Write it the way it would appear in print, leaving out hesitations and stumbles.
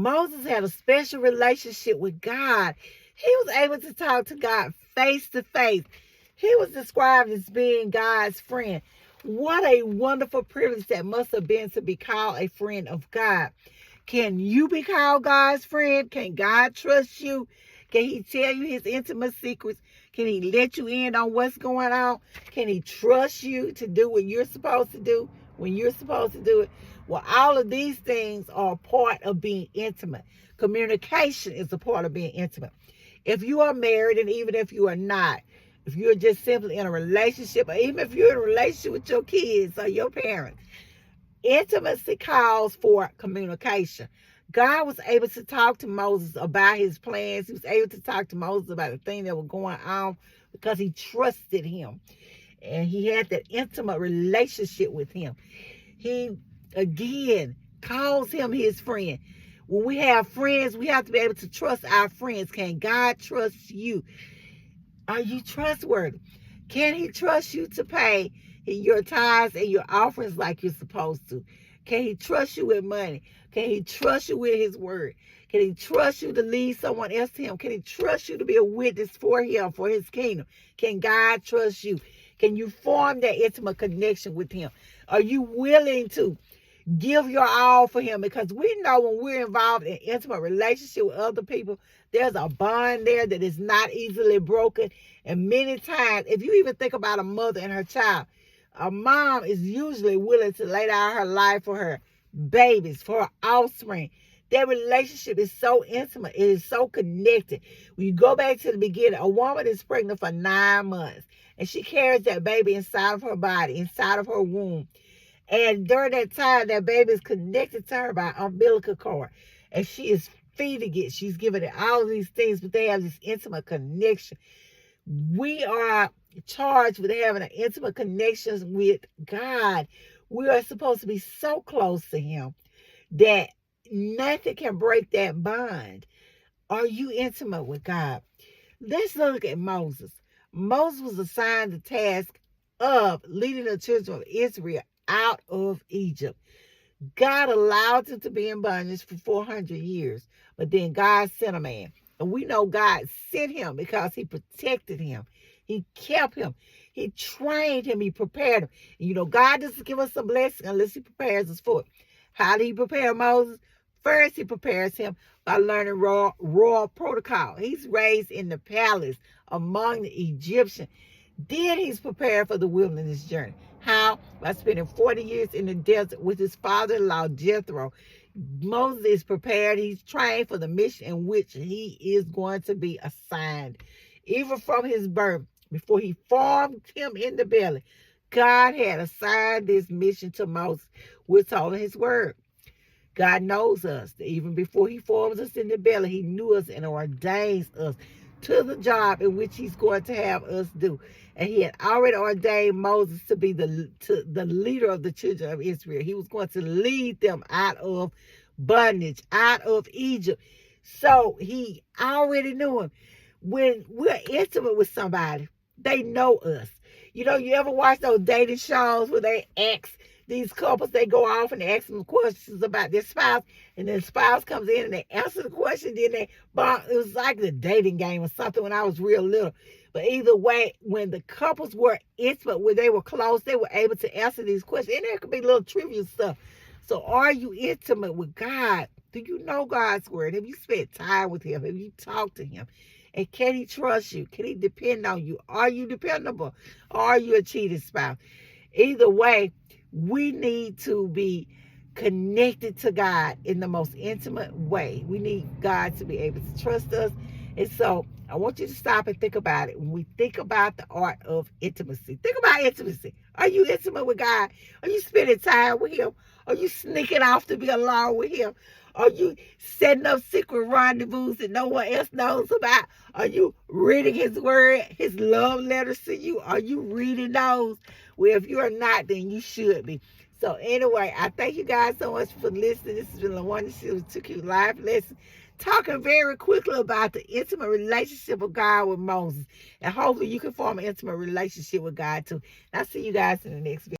Moses had a special relationship with God. He was able to talk to God face to face. He was described as being God's friend. What a wonderful privilege that must have been to be called a friend of God. Can you be called God's friend? Can God trust you? Can he tell you his intimate secrets? Can he let you in on what's going on? Can he trust you to do what you're supposed to do when you're supposed to do it? Well, all of these things are part of being intimate. Communication is a part of being intimate. If you are married, and even if you are not, if you're just simply in a relationship, or even if you're in a relationship with your kids or your parents, intimacy calls for communication. God was able to talk to Moses about his plans. He was able to talk to Moses about the thing that was going on because he trusted him. And he had that intimate relationship with him. He, again, calls him his friend. When we have friends, we have to be able to trust our friends. Can God trust you? Are you trustworthy? Can he trust you to pay your tithes and your offerings like you're supposed to? Can he trust you with money? Can he trust you with his word? Can he trust you to lead someone else to him? Can he trust you to be a witness for him, for his kingdom? Can God trust you? Can you form that intimate connection with him? Are you willing to give your all for him? Because we know when we're involved in intimate relationship with other people, there's a bond there that is not easily broken. And many times, if you even think about a mother and her child, a mom is usually willing to lay down her life for her babies, for her offspring. Their relationship is so intimate. It is so connected. When you go back to the beginning, a woman is pregnant for 9 months, and she carries that baby inside of her body, inside of her womb. And during that time, that baby is connected to her by umbilical cord. And she is feeding it. She's giving it all of these things, but they have this intimate connection. We are charged with having an intimate connection with God. We are supposed to be so close to him that nothing can break that bond. Are you intimate with God? Let's look at Moses. Moses was assigned the task of leading the children of Israel out of Egypt. God allowed him to be in bondage for 400 years, but then God sent a man. And we know God sent him because he protected him. He kept him. He trained him. He prepared him. And God doesn't give us a blessing unless he prepares us for it. How did he prepare Moses? First, he prepares him by learning royal protocol. He's raised in the palace among the Egyptians. Then he's prepared for the wilderness journey. How? By spending 40 years in the desert with his father-in-law, Jethro. Moses is prepared. He's trained for the mission in which he is going to be assigned. Even from his birth, before he formed him in the belly, God had assigned this mission to Moses. We're told in his word. God knows us. Even before he forms us in the belly, he knew us and ordains us to the job in which he's going to have us do. And he had already ordained Moses to be the leader of the children of Israel. He was going to lead them out of bondage, out of Egypt. So he already knew him. When we're intimate with somebody, they know us. You ever watch those dating shows where they ask these couples, they go off and they ask them questions about their spouse, and then the spouse comes in and they answer the question, then it was like the dating game or something when I was real little. But either way, when the couples were intimate, when they were close, they were able to answer these questions. And there could be little trivial stuff. So are you intimate with God? Do you know God's word? Have you spent time with him? Have you talked to him? And can he trust you? Can he depend on you? Are you dependable? Or are you a cheating spouse? Either way, we need to be connected to God in the most intimate way. We need God to be able to trust us. And so I want you to stop and think about it. When we think about the art of intimacy, think about intimacy. Are you intimate with God? Are you spending time with him? Are you sneaking off to be alone with him? Are you setting up secret rendezvous that no one else knows about? Are you reading his word, his love letters to you? Are you reading those? Well, if you are not, then you should be. So anyway, I thank you guys so much for listening. This has been LaWanda 2 Cute Life Lesson, talking very quickly about the intimate relationship of God with Moses. And hopefully you can form an intimate relationship with God too. And I'll see you guys in the next video.